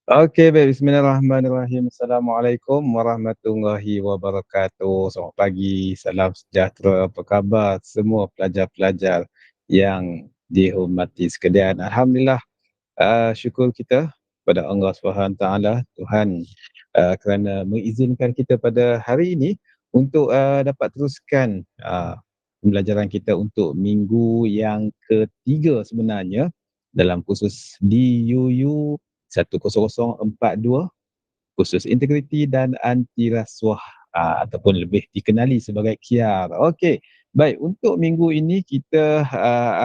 Okey, baik. Bismillahirrahmanirrahim. Assalamualaikum warahmatullahi wabarakatuh. Selamat pagi, salam sejahtera. Apa khabar semua pelajar-pelajar yang dihormati sekalian? Alhamdulillah, syukur kita kepada Allah SWT, Tuhan, kerana mengizinkan kita pada hari ini untuk dapat teruskan pembelajaran kita untuk minggu yang ketiga sebenarnya dalam kursus DUU 10042, kursus integriti dan anti rasuah, ataupun lebih dikenali sebagai KIAR. Okey, baik, untuk minggu ini kita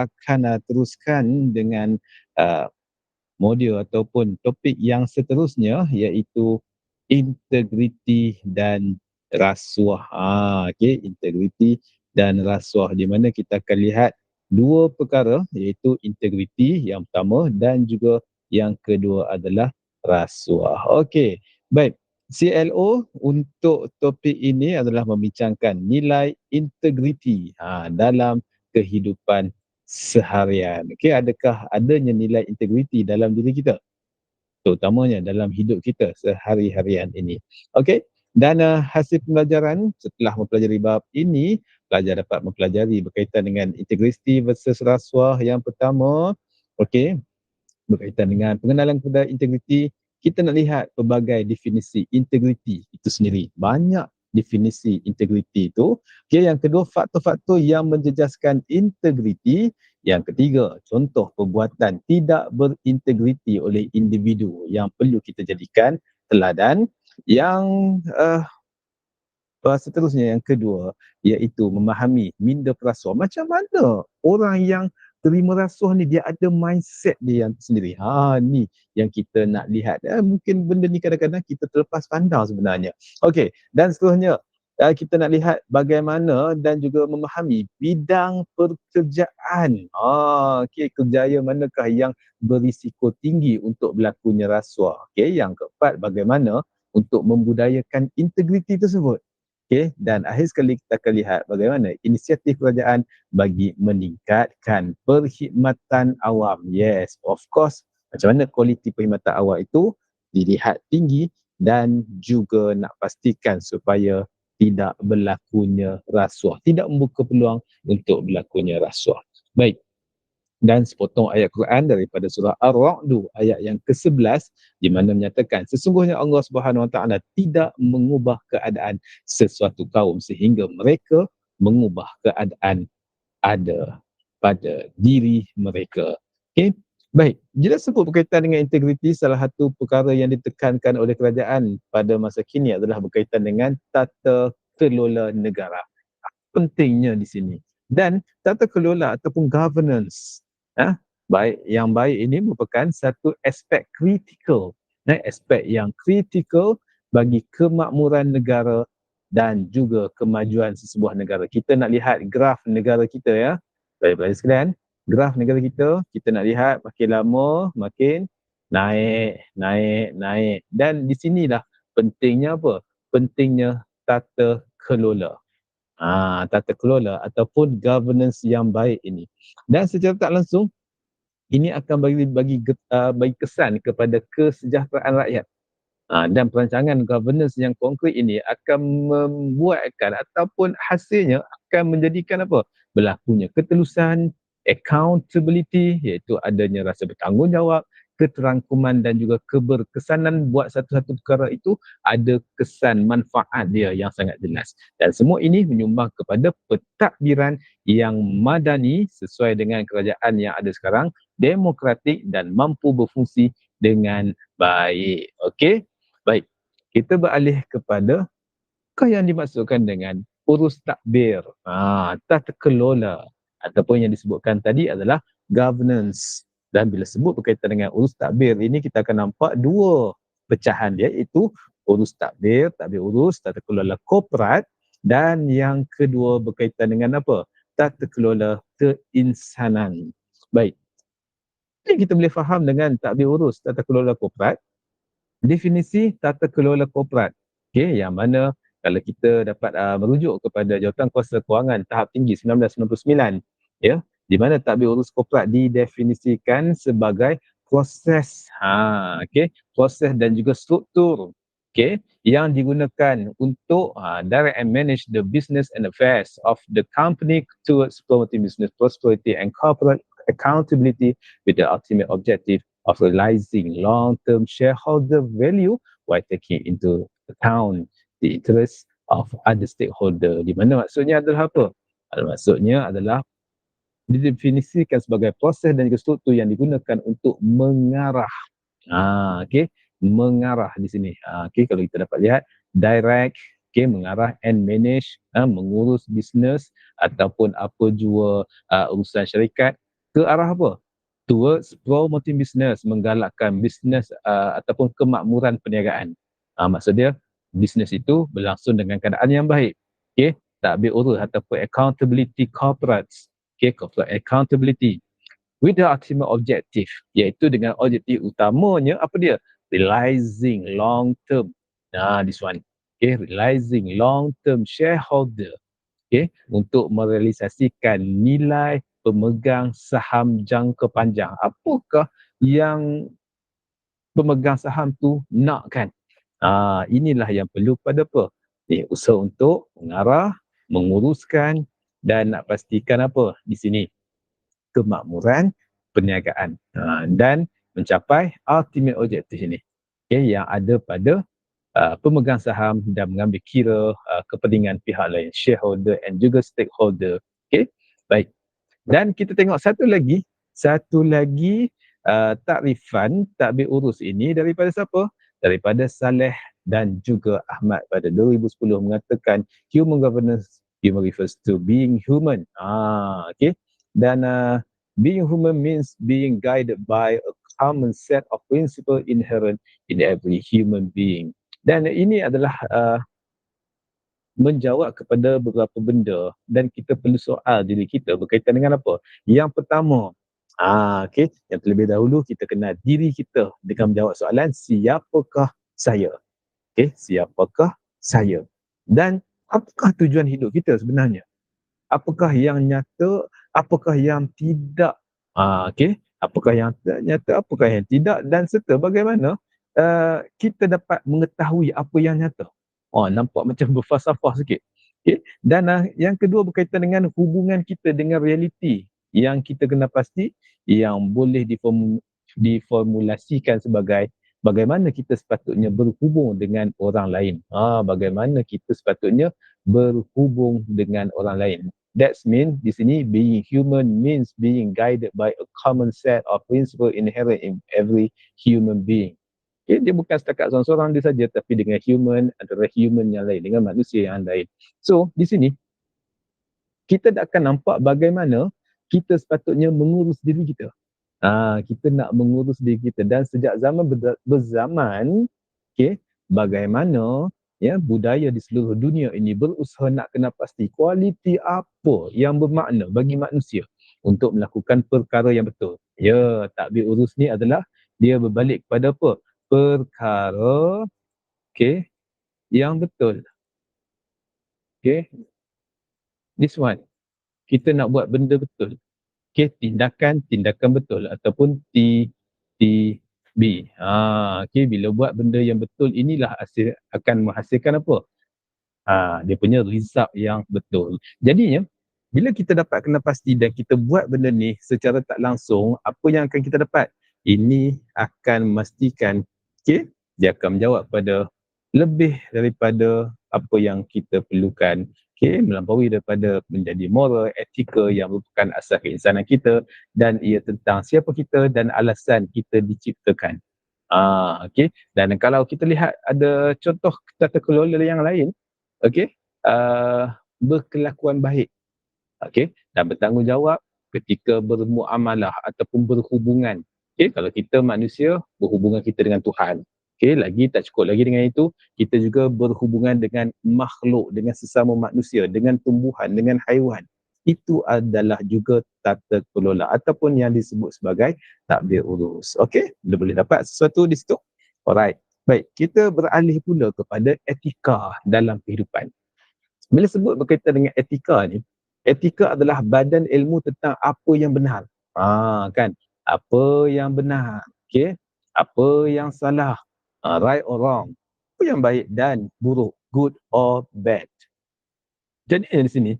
akan teruskan dengan uh, modul ataupun topik yang seterusnya, iaitu integriti dan rasuah. Okey, integriti dan rasuah, di mana kita akan lihat dua perkara, iaitu integriti yang pertama dan juga yang kedua adalah rasuah. Okey, baik. CLO untuk topik ini adalah membincangkan nilai integriti dalam kehidupan seharian. Okey, adakah adanya nilai integriti dalam diri kita, terutamanya dalam hidup kita sehari-harian ini. Okey, dan hasil pembelajaran setelah mempelajari bab ini, pelajar dapat mempelajari berkaitan dengan integriti versus rasuah. Yang pertama, okey, berkaitan dengan pengenalan kepada integriti, kita nak lihat pelbagai definisi integriti itu sendiri. Banyak definisi integriti itu. Okay, yang kedua, faktor-faktor yang menjejaskan integriti. Yang ketiga, contoh perbuatan tidak berintegriti oleh individu yang perlu kita jadikan teladan. Yang seterusnya, yang kedua, iaitu memahami minda perasuah. Macam mana orang yang terima rasuah ni, dia ada mindset dia yang sendiri. Ni yang kita nak lihat. Mungkin benda ni kadang-kadang kita terlepas pandang sebenarnya. Okey, dan seterusnya, kita nak lihat bagaimana dan juga memahami bidang pekerjaan. Okey, kerjaya manakah yang berisiko tinggi untuk berlakunya rasuah. Okey, yang keempat, bagaimana untuk membudayakan integriti tersebut. Okay, dan akhir sekali kita akan lihat bagaimana inisiatif kerajaan bagi meningkatkan perkhidmatan awam. Yes, of course, macam mana kualiti perkhidmatan awam itu dilihat tinggi dan juga nak pastikan supaya tidak berlakunya rasuah, tidak membuka peluang untuk berlakunya rasuah. Baik, dan sepotong ayat Quran daripada surah Ar-Ra'd ayat yang ke-11, di mana menyatakan sesungguhnya Allah Subhanahu Wa Taala tidak mengubah keadaan sesuatu kaum sehingga mereka mengubah keadaan ada pada diri mereka. Okey. Baik, bila sebut berkaitan dengan integriti, salah satu perkara yang ditekankan oleh kerajaan pada masa kini adalah berkaitan dengan tata kelola negara. Pentingnya di sini. Dan tata kelola ataupun governance, yang baik ini merupakan satu aspek kritikal, aspek yang kritikal bagi kemakmuran negara dan juga kemajuan sesebuah negara. Kita nak lihat graf negara kita, ya, pelajar-pelajar sekalian. Graf negara kita nak lihat makin lama makin naik. Dan di sinilah pentingnya apa? Pentingnya tata kelola. Tata kelola ataupun governance yang baik ini. Dan secara tak langsung, ini akan bagi kesan kepada kesejahteraan rakyat. Dan perancangan governance yang konkret ini akan membuatkan ataupun hasilnya akan menjadikan apa? Berlakunya ketelusan, accountability, iaitu adanya rasa bertanggungjawab, keterangkuman dan juga keberkesanan. Buat satu-satu perkara itu ada kesan manfaat dia yang sangat jelas. Dan semua ini menyumbang kepada pentadbiran yang madani sesuai dengan kerajaan yang ada sekarang, demokratik dan mampu berfungsi dengan baik. Okey? Baik, kita beralih kepada apa yang dimaksudkan dengan urus takbir, tata kelola, ataupun yang disebutkan tadi adalah governance. Dan bila sebut berkaitan dengan urus takbir ini, kita akan nampak dua pecahan dia, iaitu urus takbir urus, tata kelola korporat, dan yang kedua berkaitan dengan apa? Tata kelola keinsanan. Baik, jadi kita boleh faham dengan takbir urus, tata kelola korporat. Definisi tata kelola korporat, yang mana kalau kita dapat merujuk kepada Jawatan Kuasa Kewangan tahap tinggi 1999, di mana tadbir urus korporat didefinisikan sebagai proses, okey, proses dan juga struktur, okey, yang digunakan untuk direct and manage the business and affairs of the company towards promoting business prosperity and corporate accountability with the ultimate objective of realizing long-term shareholder value while taking into account the interest of other stakeholder. Di mana maksudnya adalah apa? Maksudnya adalah didefinisikan sebagai proses dan juga struktur yang digunakan untuk mengarah. Okey, mengarah di sini. Okey, kalau kita dapat lihat direct, okey, mengarah and manage, mengurus bisnes ataupun apa jua urusan syarikat ke arah apa? Towards promoting business, menggalakkan bisnes ataupun kemakmuran perniagaan. Maksud dia bisnes itu berlangsung dengan keadaan yang baik. Okey, tadbir urus ataupun accountability corporates. Okey, corporate accountability with the ultimate objective, iaitu dengan objektif utamanya apa dia? Realizing long term. This one. Okay, realizing long term shareholder. Okay, untuk merealisasikan nilai pemegang saham jangka panjang. Apakah yang pemegang saham tu nakkan? Inilah yang perlu pada apa? Usaha untuk mengarah, menguruskan dan nak pastikan apa di sini? Kemakmuran perniagaan dan mencapai ultimate objective ini, yang ada pada pemegang saham dan mengambil kira kepentingan pihak lain, shareholder and juga stakeholder. Baik. Dan kita tengok satu lagi takrifan tadbir urus ini daripada siapa? Daripada Saleh dan juga Ahmad pada 2010 mengatakan human governance refers to being human. Dan being human means being guided by a common set of principles inherent in every human being. Dan ini adalah menjawab kepada beberapa benda dan kita perlu soal diri kita berkaitan dengan apa? Yang pertama, yang terlebih dahulu kita kenal diri kita dengan menjawab soalan siapakah saya? Siapakah saya? Dan apakah tujuan hidup kita sebenarnya? Apakah yang nyata, apakah yang tidak, apakah yang nyata, apakah yang tidak, dan serta bagaimana kita dapat mengetahui apa yang nyata. Nampak macam berfalsafah sikit. Dan yang kedua berkaitan dengan hubungan kita dengan realiti yang kita kena pasti yang boleh diformulasikan sebagai bagaimana kita sepatutnya berhubung dengan orang lain. Bagaimana kita sepatutnya berhubung dengan orang lain. That's mean di sini being human means being guided by a common set of principles inherent in every human being. Dia bukan setakat seorang-seorang dia saja, tapi dengan human antara human yang lain, dengan manusia yang lain. So di sini kita akan nampak bagaimana kita sepatutnya mengurus diri kita. Kita nak mengurus diri kita dan sejak zaman berzaman, bagaimana budaya di seluruh dunia ini berusaha nak kena pasti kualiti apa yang bermakna bagi manusia untuk melakukan perkara yang betul. Tadbir urus ni adalah dia berbalik kepada apa? Perkara yang betul. This one. Kita nak buat benda betul. Tindakan betul ataupun TTB. Bila buat benda yang betul inilah akan menghasilkan apa? Dia punya result yang betul. Jadinya bila kita dapat kena pasti dan kita buat benda ni secara tak langsung, apa yang akan kita dapat? Ini akan memastikan dia akan menjawab pada lebih daripada apa yang kita perlukan. Melampaui daripada menjadi moral, etika yang merupakan asas keinsanan kita dan ia tentang siapa kita dan alasan kita diciptakan. Dan kalau kita lihat ada contoh tata kelola yang lain, berkelakuan baik, dan bertanggungjawab ketika bermuamalah ataupun berhubungan. Kalau kita manusia, berhubungan kita dengan Tuhan. Lagi tak cukup lagi dengan itu, kita juga berhubungan dengan makhluk, dengan sesama manusia, dengan tumbuhan, dengan haiwan. Itu adalah juga tata kelola ataupun yang disebut sebagai tadbir urus. Kita boleh dapat sesuatu di situ. Alright. Baik, kita beralih pula kepada etika dalam kehidupan. Bila sebut berkaitan dengan etika ni, etika adalah badan ilmu tentang apa yang benar. Apa yang benar. okey, apa yang salah, right or wrong, apa yang baik dan buruk, good or bad. Jadi di sini,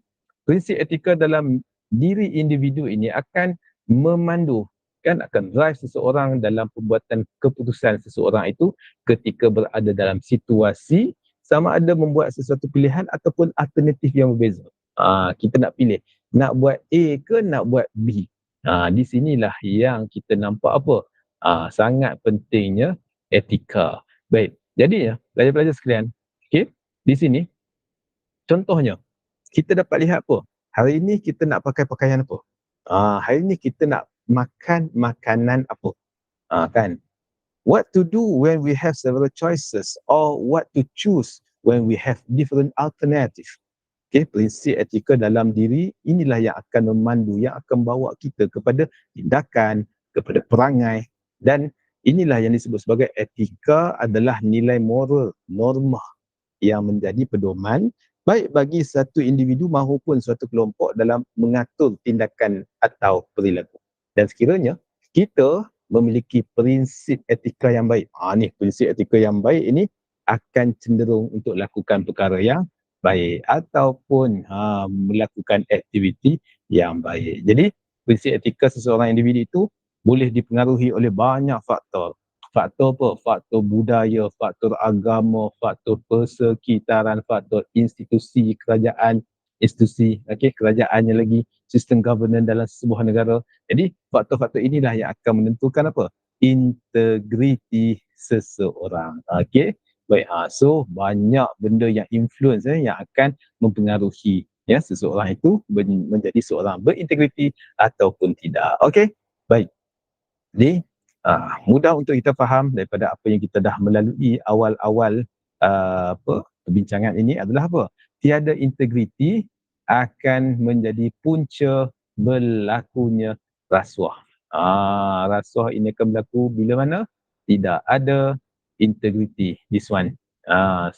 prinsip etika dalam diri individu ini akan memandu, kan, akan drive seseorang dalam pembuatan keputusan seseorang itu ketika berada dalam situasi sama ada membuat sesuatu pilihan ataupun alternatif yang berbeza. Kita nak pilih, nak buat A ke nak buat B. Di sinilah yang kita nampak apa? Sangat pentingnya etika. Baik, jadi ya, pelajar-pelajar sekalian, okey, di sini contohnya kita dapat lihat apa? Hari ini kita nak pakai pakaian apa? Hari ini kita nak makan makanan apa? Kan? What to do when we have several choices or what to choose when we have different alternative. Okay, prinsip etika dalam diri inilah yang akan memandu, yang akan bawa kita kepada tindakan, kepada perangai, dan inilah yang disebut sebagai etika adalah nilai moral, norma yang menjadi pedoman baik bagi satu individu maupun suatu kelompok dalam mengatur tindakan atau perilaku. Dan sekiranya kita memiliki prinsip etika yang baik, ni prinsip etika yang baik ini akan cenderung untuk lakukan perkara yang baik ataupun melakukan aktiviti yang baik. Jadi prinsip etika seseorang individu itu boleh dipengaruhi oleh banyak faktor. Faktor apa? Faktor budaya, faktor agama, faktor persekitaran, faktor institusi kerajaan, kerajaannya lagi, sistem governance dalam sebuah negara. Jadi faktor-faktor inilah yang akan menentukan apa? Integriti seseorang. Okey. Baik, so banyak benda yang influence yang akan mempengaruhi seseorang itu menjadi seorang berintegriti ataupun tidak. Okey. Baik. Jadi mudah untuk kita faham daripada apa yang kita dah melalui awal-awal perbincangan ini adalah apa? Tiada integriti akan menjadi punca berlakunya rasuah. Rasuah ini akan berlaku bila mana? Tidak ada integriti. This one.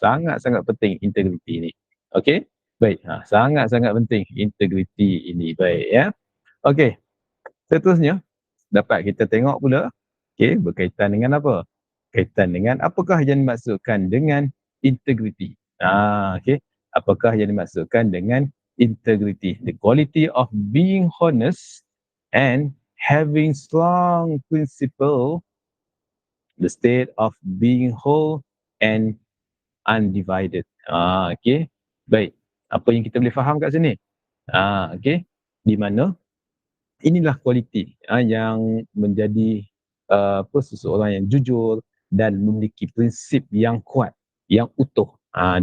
Sangat-sangat penting integriti ini. Okey? Baik, sangat-sangat penting integriti ini. Baik, ya. Okey. Seterusnya, dapat kita tengok pula, berkaitan dengan apa? Kaitan dengan apakah yang dimaksudkan dengan integriti. Apakah yang dimaksudkan dengan integrity? The quality of being honest and having strong principle, the state of being whole and undivided. Baik. Apa yang kita boleh faham kat sini? Di mana inilah kualiti yang menjadi seseorang yang jujur dan memiliki prinsip yang kuat, yang utuh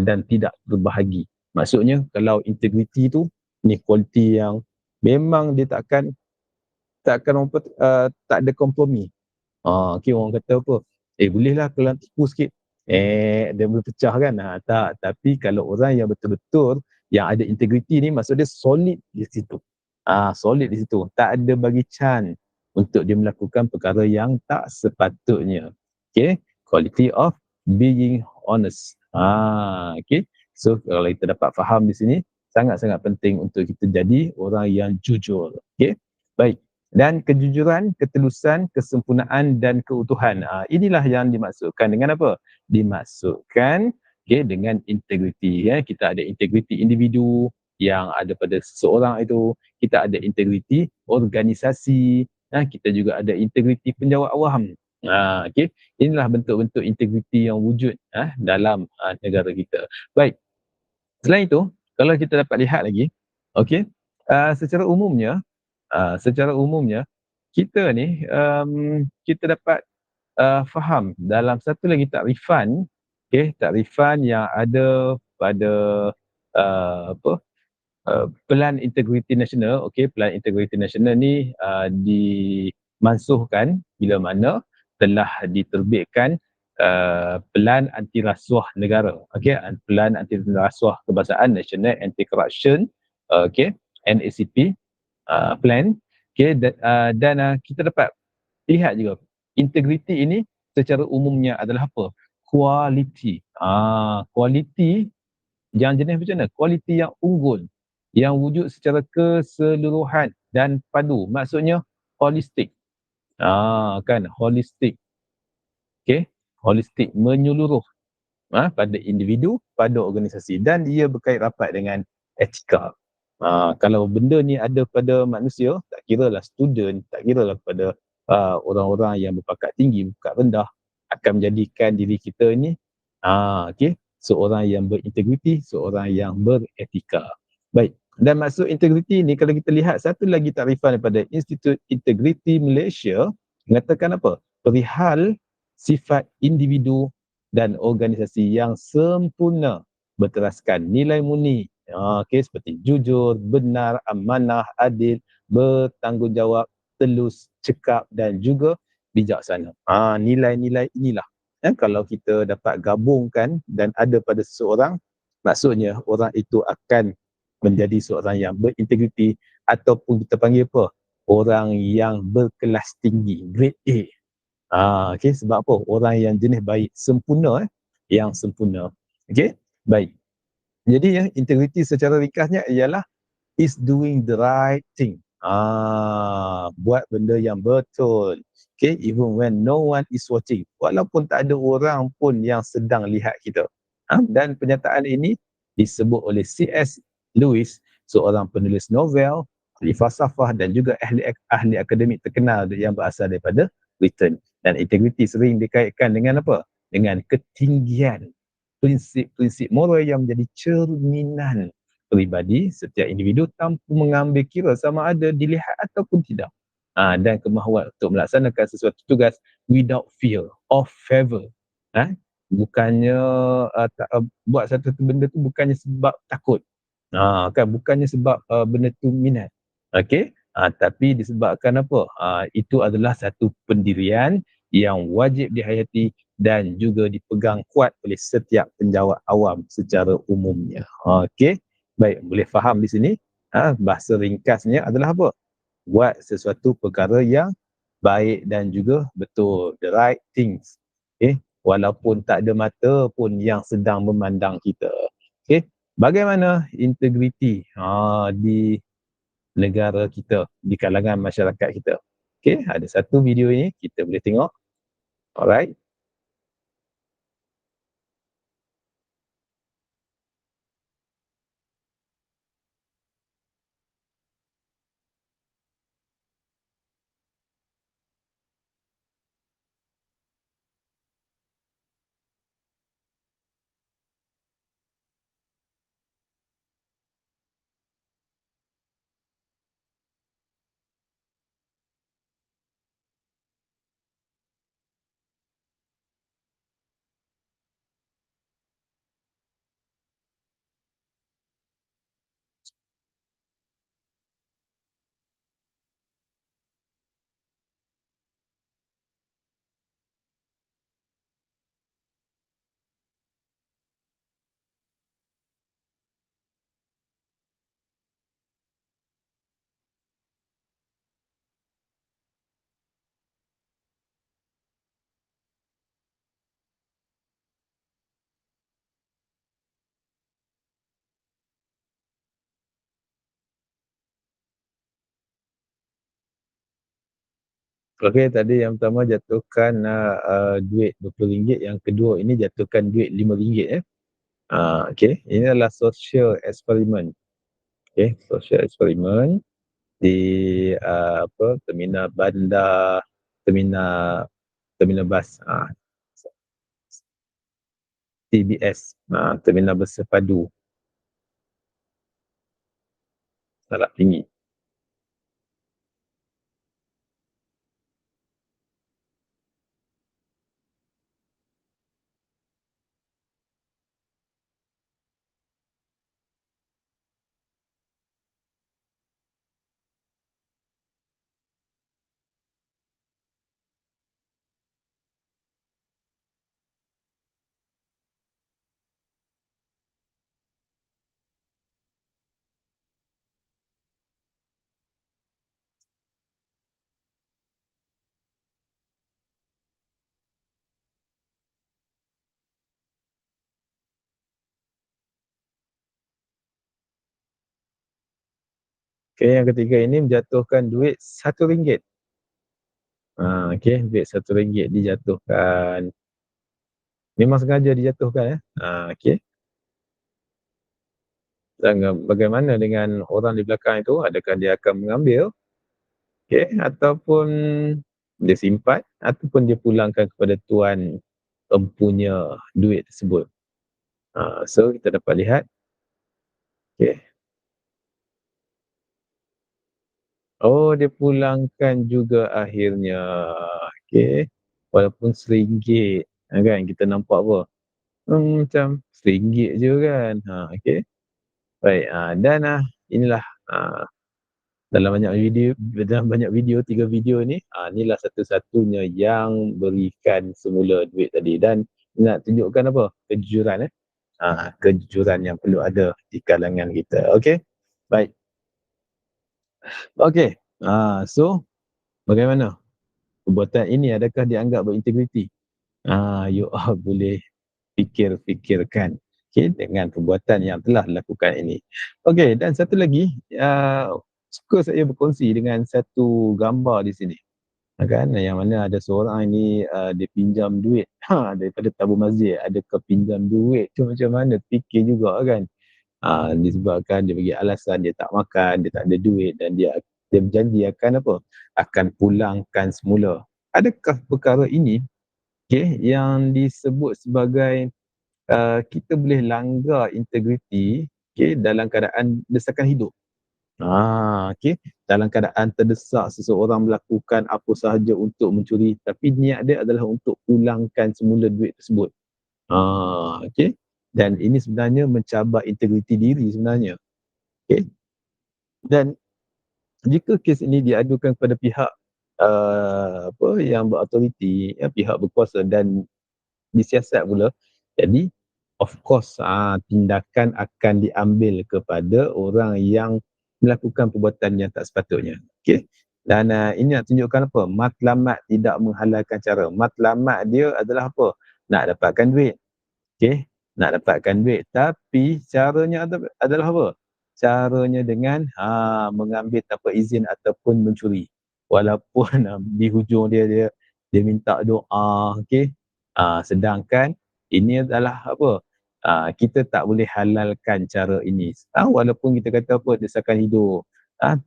dan tidak berbahagi. Maksudnya kalau integriti tu ni kualiti yang memang dia takkan tak ada kompromi. Orang kata apa? Bolehlah kalau tipu sikit. Dia boleh pecah kan? Tak. Tapi kalau orang yang betul-betul yang ada integriti ni, maksud dia solid di situ. Solid di situ. Tak ada bagi chance untuk dia melakukan perkara yang tak sepatutnya. Quality of being honest. So kalau kita dapat faham di sini, sangat-sangat penting untuk kita jadi orang yang jujur. Baik. Dan kejujuran, ketulusan, kesempurnaan dan keutuhan. Inilah yang dimaksudkan dengan apa? Dimaksudkan dengan integriti. Kita ada integriti individu yang ada pada seseorang itu. Kita ada integriti organisasi. Kita juga ada integriti penjawat awam. Inilah bentuk-bentuk integriti yang wujud dalam negara kita. Baik. Selain itu, kalau kita dapat lihat lagi, secara umumnya kita ni kita dapat faham dalam satu lagi takrifan, takrifan yang ada pada Pelan Integriti Nasional. Pelan Integriti Nasional ni dimansuhkan bila mana telah diterbitkan Pelan Anti Rasuah Negara. Pelan Anti Rasuah Kebangsaan, National Anti Corruption, NACP plan. Dan kita dapat lihat juga integriti ini secara umumnya adalah apa? Kualiti. Kualiti yang jenis macam mana? Kualiti yang unggul, yang wujud secara keseluruhan dan padu. Maksudnya holistik. Kan holistik. Okey, holistik menyeluruh pada individu, pada organisasi, dan ia berkait rapat dengan etika. Kalau benda ni ada pada manusia, tak kiralah student, tak kiralah pada orang-orang yang berpangkat tinggi, berpangkat rendah, akan menjadikan diri kita ni okey, seorang yang berintegriti, seorang yang beretika. Baik, dan maksud integriti ni kalau kita lihat satu lagi takrifan daripada Institut Integriti Malaysia mengatakan apa? Perihal sifat individu dan organisasi yang sempurna berteraskan nilai murni, seperti jujur, benar, amanah, adil, bertanggungjawab, telus, cekap dan juga bijaksana. Nilai-nilai inilah kalau kita dapat gabungkan dan ada pada seseorang, maksudnya orang itu akan menjadi seorang yang berintegriti ataupun kita panggil apa? Orang yang berkelas tinggi, grade A. Okey, sebab apa? Orang yang jenis baik, sempurna yang sempurna. Okey, baik. Jadi integriti secara ringkasnya ialah is doing the right thing. Buat benda yang betul. Okay, even when no one is watching. Walaupun tak ada orang pun yang sedang lihat kita. Dan pernyataan ini disebut oleh C.S. Lewis, seorang penulis novel, ahli falsafah dan juga ahli akademik terkenal yang berasal daripada Britain. Dan integriti sering dikaitkan dengan apa? Dengan ketinggian prinsip-prinsip moral yang menjadi cerminan peribadi setiap individu tanpa mengambil kira sama ada dilihat ataupun tidak. Dan kemahuan untuk melaksanakan sesuatu tugas without fear of favor. Bukannya buat satu benda tu bukannya sebab takut. Kan bukannya sebab benda tu minat. Okey? Tapi disebabkan apa? Itu adalah satu pendirian yang wajib dihayati dan juga dipegang kuat oleh setiap penjawat awam secara umumnya. Okey? Baik, boleh faham di sini. Bahasa ringkasnya adalah apa? Buat sesuatu perkara yang baik dan juga betul. The right things. Okay? Walaupun tak ada mata pun yang sedang memandang kita. Okay? Bagaimana integriti di negara kita, di kalangan masyarakat kita? Okay? Ada satu video ini, kita boleh tengok. Alright? Okey, tadi yang pertama jatuhkan duit RM20, yang kedua ini jatuhkan duit RM5 ya. Okey, ini adalah social experiment. Okey, social experiment di terminal bandar, terminal terminal bas TBS, terminal bersepadu Salak Tinggi. Okey, yang ketiga ini menjatuhkan duit RM1. Okey, duit RM1 dijatuhkan. Memang sengaja dijatuhkan ya? Okey. Dan bagaimana dengan orang di belakang itu? Adakah dia akan mengambil? Okey, ataupun dia simpan ataupun dia pulangkan kepada tuan empunya duit tersebut. So kita dapat lihat, okey. Oh, dia pulangkan juga akhirnya. Okey. Walaupun RM1, kan kita nampak apa, macam RM1 je kan. Okey. Baik, dan, inilah, ah, dalam banyak video, 3 video ni, inilah satu-satunya yang berikan semula duit tadi dan nak tunjukkan apa? Kejujuran, eh. Kejujuran yang perlu ada di kalangan kita. Okey? Baik. Okey, so bagaimana? Perbuatan ini adakah dianggap berintegriti? You all boleh fikir-fikirkan, okey, dengan perbuatan yang telah dilakukan ini. Okey, dan satu lagi, suka saya berkongsi dengan satu gambar di sini, kan, yang mana ada seorang ini, dia pinjam duit, daripada tabung masjid. Adakah pinjam duit tu macam mana? Fikir juga kan. Disebabkan dia bagi alasan dia tak makan, dia tak ada duit dan dia berjanji akan apa? Akan pulangkan semula. Adakah perkara ini, okey, yang disebut sebagai, kita boleh langgar integriti, okey, dalam keadaan desakan hidup? Okey, dalam keadaan terdesak seseorang melakukan apa sahaja untuk mencuri, tapi niat dia adalah untuk pulangkan semula duit tersebut. Okey, dan ini sebenarnya mencabar integriti diri sebenarnya. Okey, dan jika kes ini diadukan kepada pihak, apa, yang berautoriti, ya, pihak berkuasa dan disiasat pula, jadi of course, tindakan akan diambil kepada orang yang melakukan perbuatan yang tak sepatutnya. Okey, dan, ini nak tunjukkan apa? Matlamat tidak menghalalkan cara. Matlamat dia adalah apa? Nak dapatkan duit. Okey, nak dapatkan duit, tapi caranya adalah apa? Caranya dengan, mengambil tanpa izin ataupun mencuri. Walaupun, di hujung dia minta doa, okey. Sedangkan ini adalah apa? Kita tak boleh halalkan cara ini. Walaupun kita kata apa, desakan hidup,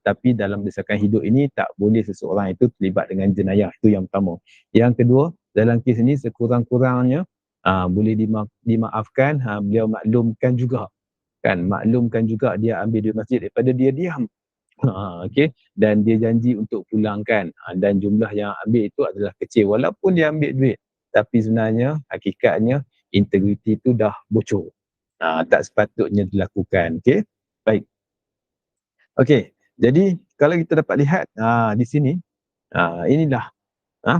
tapi dalam desakan hidup ini tak boleh seseorang itu terlibat dengan jenayah. Itu yang pertama. Yang kedua, dalam kes ini sekurang-kurangnya boleh dimaafkan, beliau maklumkan juga, kan, maklumkan juga dia ambil duit masjid daripada dia diam. Okey, dan dia janji untuk pulangkan, dan jumlah yang ambil itu adalah kecil walaupun dia ambil duit, tapi sebenarnya hakikatnya integriti itu dah bocor. Tak sepatutnya dilakukan. Okey, baik. Okey, jadi kalau kita dapat lihat, di sini, inilah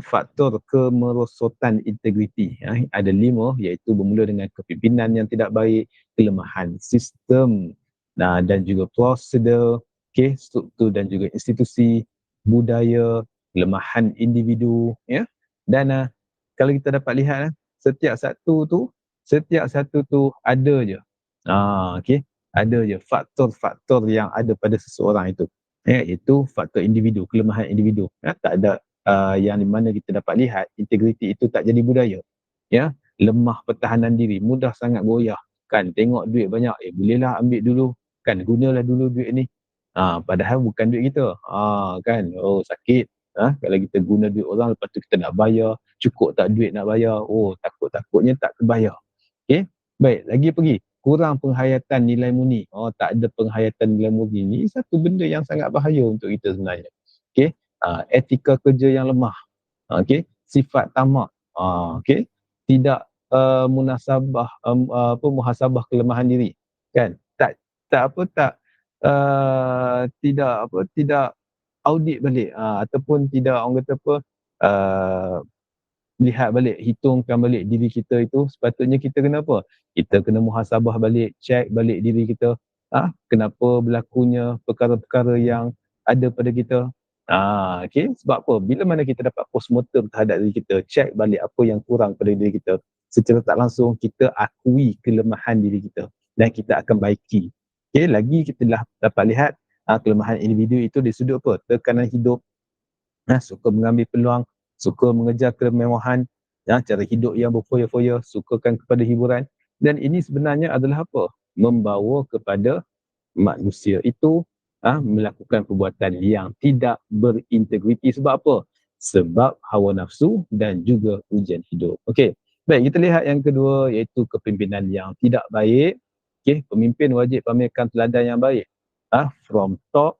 faktor kemerosotan integriti. Ada 5 iaitu bermula dengan kepimpinan yang tidak baik, kelemahan sistem, dan juga prosedur, okey, struktur dan juga institusi, budaya, kelemahan individu, ya. Dan kalau kita dapat lihat, setiap satu tu ada je. Okey, ada je faktor-faktor yang ada pada seseorang itu. Iaitu faktor individu, kelemahan individu. Tak ada, yang di mana kita dapat lihat integriti itu tak jadi budaya. Ya, lemah pertahanan diri, mudah sangat goyah. Kan, tengok duit banyak, bolehlah ambil dulu. Kan, gunalah dulu duit ni. Padahal bukan duit kita. Kan, oh sakit. Kalau kita guna duit orang, lepas tu kita nak bayar, cukup tak duit nak bayar? Oh, takut-takutnya tak terbayar. Okey, baik, lagi pergi. Kurang penghayatan nilai murni. Tak ada penghayatan nilai murni. Ni satu benda yang sangat bahaya untuk kita sebenarnya. Okey, etika kerja yang lemah. Sifat tamak. Okey, tidak muhasabah kelemahan diri. Kan? Tidak audit balik, ataupun tidak, orang kata apa, uh, lihat balik, hitungkan balik diri kita itu sepatutnya kita kena apa? Kita kena muhasabah balik, check balik diri kita. Kenapa berlakunya perkara-perkara yang ada pada kita? Okey, sebab apa? Bila mana kita dapat postmortem terhadap diri kita, check balik apa yang kurang pada diri kita, secara tak langsung kita akui kelemahan diri kita dan kita akan baiki. Okey, lagi kita dah dapat lihat kelemahan individu itu dari sudut apa? Tekanan hidup, suka mengambil peluang, suka mengejar kemewahan, cara hidup yang berfoya-foya, sukakan kepada hiburan, dan ini sebenarnya adalah apa? Membawa kepada manusia itu melakukan perbuatan yang tidak berintegriti. Sebab apa? Sebab hawa nafsu dan juga ujian hidup. Okey. Baik, kita lihat yang kedua, iaitu kepimpinan yang tidak baik. Okey, pemimpin wajib pamerkan teladan yang baik. From top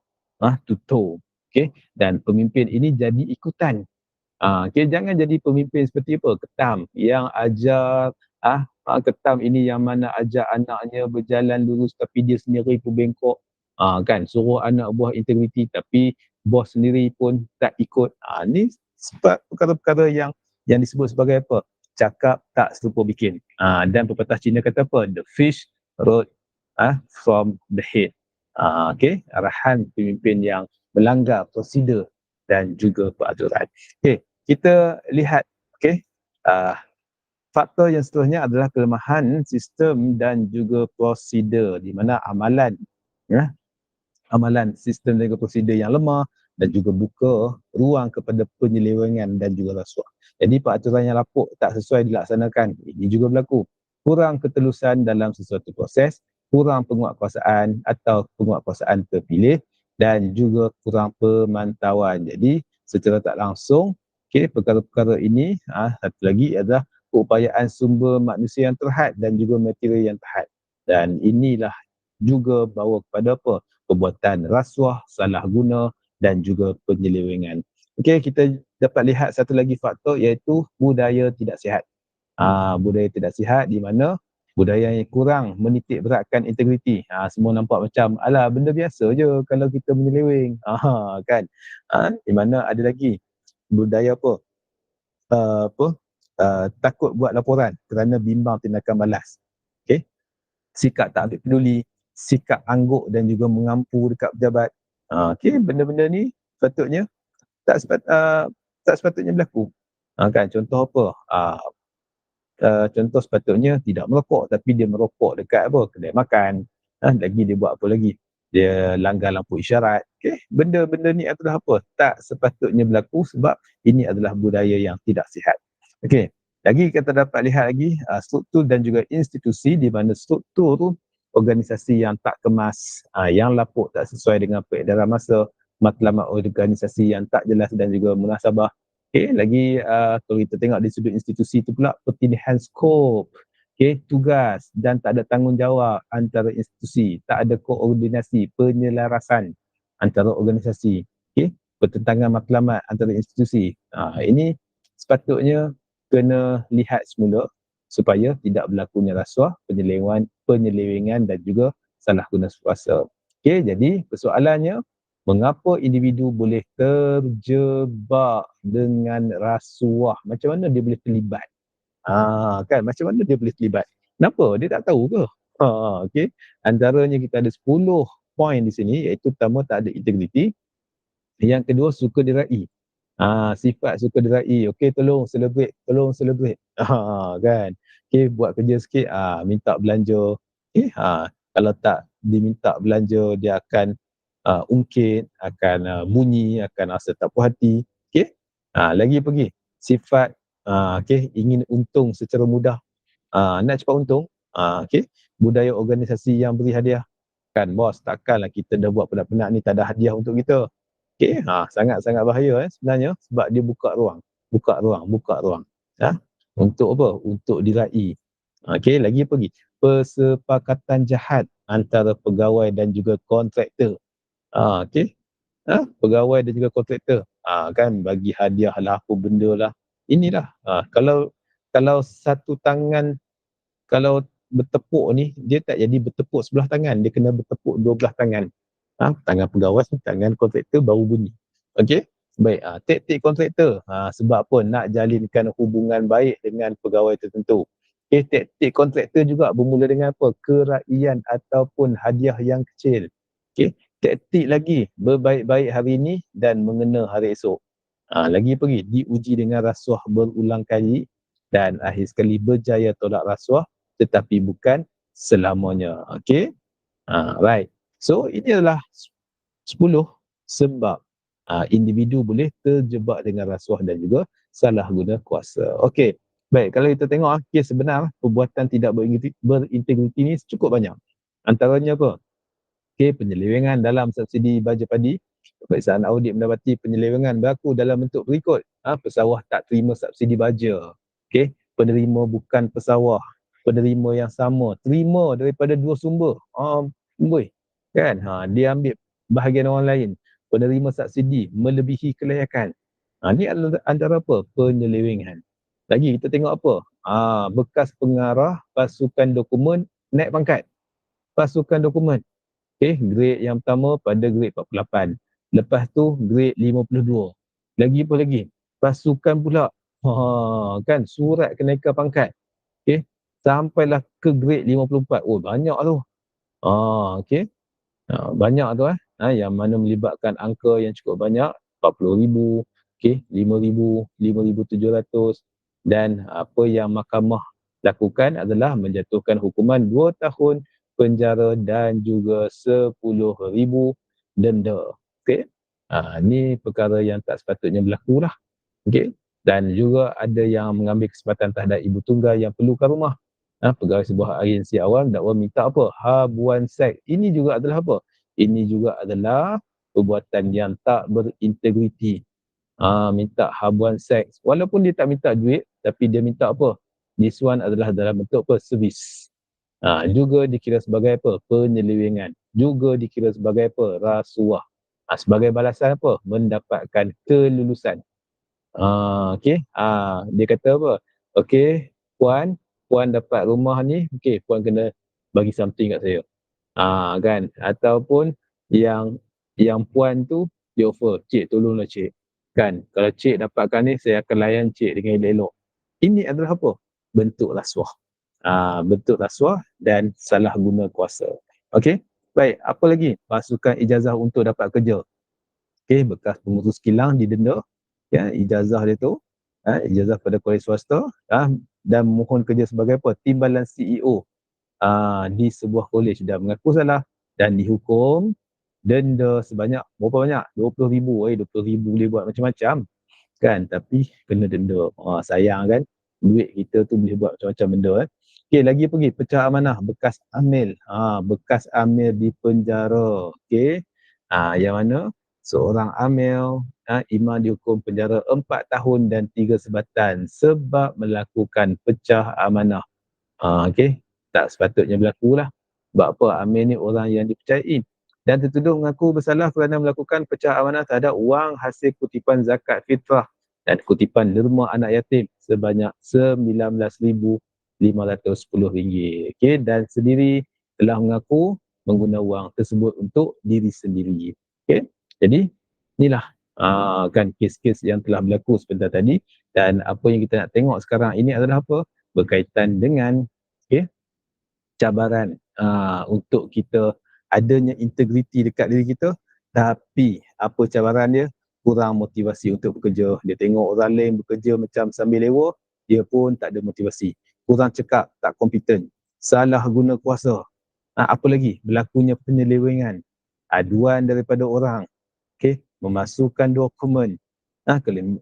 to toe. Okey, dan pemimpin ini jadi ikutan. Okay, jangan jadi pemimpin seperti apa? Ketam yang ajar, ketam ini yang mana ajar anaknya berjalan lurus tapi dia sendiri pun bengkok. Kan, suruh anak buah integriti tapi bos sendiri pun tak ikut. Ni sebab perkara-perkara yang disebut sebagai apa? Cakap tak serupa bikin. Dan pepatah Cina kata apa? The fish road from the head. Okay, arahan pemimpin yang melanggar prosedur dan juga peraturan. Okay, kita lihat faktor yang seterusnya adalah kelemahan sistem dan juga prosedur, di mana amalan sistem dan juga prosedur yang lemah dan juga buka ruang kepada penyelewengan dan juga rasuah. Jadi peraturan yang lapuk tak sesuai dilaksanakan, ini juga berlaku. Kurang ketelusan dalam sesuatu proses, kurang penguatkuasaan atau penguatkuasaan terpilih, dan juga kurang pemantauan. Jadi secara tak langsung, perkara-perkara ini satu lagi adalah keupayaan sumber manusia yang terhad dan juga material yang terhad. Dan inilah juga bawa kepada apa? Perbuatan rasuah, salah guna dan juga penyelewengan. Okey, kita dapat lihat satu lagi faktor, iaitu budaya tidak sihat. Budaya tidak sihat di mana budaya yang kurang menitik beratkan integriti. Semua nampak macam alah benda biasa je kalau kita menyeleweng. Kan. Di mana ada lagi budaya apa? Takut buat laporan kerana bimbang tindakan balas. Okey. Sikap tak ambil peduli, sikap angguk dan juga mengampu dekat pejabat. Okey, benda-benda ni sepatutnya tak sepatutnya berlaku. Kan, contoh apa? Contoh sepatutnya tidak merokok, tapi dia merokok dekat apa? Kedai makan. Lagi dia buat apa lagi? Dia langgar lampu isyarat. Okay? Benda-benda ni adalah apa? Tak sepatutnya berlaku sebab ini adalah budaya yang tidak sihat. Okey. Lagi kita dapat lihat lagi struktur dan juga institusi, di mana struktur organisasi yang tak kemas, yang lapuk tak sesuai dengan peredaran masa, matlamat organisasi yang tak jelas dan juga munasabah. Okay, lagi kalau kita tengok di sudut institusi tu pula, pertindihan skop, tugas dan tak ada tanggungjawab antara institusi, tak ada koordinasi, penyelarasan antara organisasi, pertentangan matlamat antara institusi. Ini sepatutnya kena lihat semula supaya tidak berlakunya rasuah, penyelewengan dan juga salah guna kuasa. Jadi persoalannya, mengapa individu boleh terjebak dengan rasuah? Macam mana dia boleh terlibat? Kan, macam mana dia boleh terlibat? Kenapa? Dia tak tahu ke? Okay. Antaranya kita ada 10 poin di sini, iaitu pertama, tak ada integriti. Yang kedua, suka diraih. Sifat suka diraih. Okay, tolong celebrate. Kan? Okay, buat kerja sikit, minta belanja. Okay, kalau tak diminta belanja, dia akan ungkit, akan bunyi, akan rasa tak puas hati. Okay? Lagi pergi. Sifat ingin untung secara mudah. Nak cepat untung. Okay? Budaya organisasi yang beri hadiah. Kan bos, takkanlah kita dah buat penat-penat ni tak ada hadiah untuk kita. Okay? Sangat-sangat bahaya sebenarnya, sebab dia buka ruang. Untuk apa? Untuk diraih. Okay? Lagi pergi. Persepakatan jahat antara pegawai dan juga kontraktor. Okay. Pegawai dan juga kontraktor. Kan bagi hadiah lah, apa benda lah. Inilah. Kalau satu tangan, kalau bertepuk ni, dia tak jadi bertepuk sebelah tangan. Dia kena bertepuk 12 tangan. Tangan pegawai, tangan kontraktor baru bunyi. Okey. Baik. Taktik kontraktor. Sebab apa? Nak jalinkan hubungan baik dengan pegawai tertentu. Okay, taktik kontraktor juga bermula dengan apa? Keraian ataupun hadiah yang kecil. Okay. Taktik lagi, berbaik-baik hari ini dan mengena hari esok. Lagi pergi, diuji dengan rasuah berulang kali dan akhir sekali berjaya tolak rasuah, tetapi bukan selamanya. Okay. Right. So, ini adalah 10 sebab individu boleh terjebak dengan rasuah dan juga salah guna kuasa. Okey. Baik, kalau kita tengok kes sebenar perbuatan tidak berintegriti ni cukup banyak. Antaranya apa? Okey, penyelewengan dalam subsidi baja padi. Peperiksaan audit mendapati penyelewengan berlaku dalam bentuk berikut. Pesawah tak terima subsidi baja. Okey, penerima bukan pesawah. Penerima yang sama terima daripada dua sumber. Boy. Kan? Dia ambil bahagian orang lain. Penerima subsidi melebihi kelayakan. Ni antara apa? Penyelewengan. Lagi kita tengok apa? Bekas pengarah pasukan dokumen naik pangkat. Pasukan dokumen. Okey, grade yang pertama pada grade 48. Lepas tu grade 52. Lagi apa lagi? Pasukan pula. Kan surat kenaikan pangkat. Okey, sampailah ke grade 54. Oh, banyak tu. Okey. Banyak tu yang mana melibatkan angka yang cukup banyak, 40,000, okey, 5,000, 5,700, dan apa yang mahkamah lakukan adalah menjatuhkan hukuman 2 tahun penjara dan juga 10,000 denda. Okey. Ni perkara yang tak sepatutnya berlaku lah. Okey. Dan juga ada yang mengambil kesempatan terhadap ibu tunggal yang perlukan rumah. Pegawai sebuah agensi awam dakwa minta apa? Habuan seks. Ini juga adalah apa? Ini juga adalah perbuatan yang tak berintegriti. Minta habuan seks. Walaupun dia tak minta duit, tapi dia minta apa? This one adalah dalam bentuk apa? Servis. Juga dikira sebagai apa? Penyelewengan. Juga dikira sebagai apa? Rasuah. Sebagai balasan apa? Mendapatkan kelulusan. Okey. Dia kata apa? Okey, puan dapat rumah ni, okey, puan kena bagi something kat saya. Kan? Ataupun yang puan tu dia offer, cik tolonglah cik. Kan? Kalau cik dapatkan ni, saya akan layan cik dengan elok-elok. Ini adalah apa? Bentuk rasuah. Bentuk rasuah dan salah guna kuasa. Okey? Baik, apa lagi? Pasukan ijazah untuk dapat kerja. Okey, bekas pemutus kilang didenda, ya, ijazah dia tu, ijazah pada kolej swasta, dan mohon kerja sebagai apa? Timbalan CEO di sebuah kolej, dan mengaku salah dan dihukum denda sebanyak berapa banyak? 20,000. 20,000 boleh buat macam-macam kan, tapi kena denda. Sayang kan, duit kita tu boleh buat macam-macam benda. Okey, lagi pergi pecah amanah bekas amil. Bekas amil di penjara. Okey. Yang mana seorang amil, imam dihukum penjara 4 tahun dan 3 sebatan sebab melakukan pecah amanah. Okey, tak sepatutnya berlaku lah. Sebab apa? Amil ni orang yang dipercayai dan tertuduh mengaku bersalah kerana melakukan pecah amanah terhadap wang hasil kutipan zakat fitrah dan kutipan derma anak yatim sebanyak RM19,510. Okey, dan sendiri telah mengaku mengguna wang tersebut untuk diri sendiri. Okey, jadi inilah kan kes-kes yang telah berlaku sebentar tadi, dan apa yang kita nak tengok sekarang ini adalah apa? Berkaitan dengan cabaran untuk kita adanya integriti dekat diri kita, tapi apa cabaran dia? Kurang motivasi untuk bekerja. Dia tengok orang lain bekerja macam sambil lewa, dia pun tak ada motivasi. Kurang cekap, tak kompeten. Salah guna kuasa. Apa lagi? Berlakunya penyelewengan. Aduan daripada orang. Okay? Memasukkan dokumen.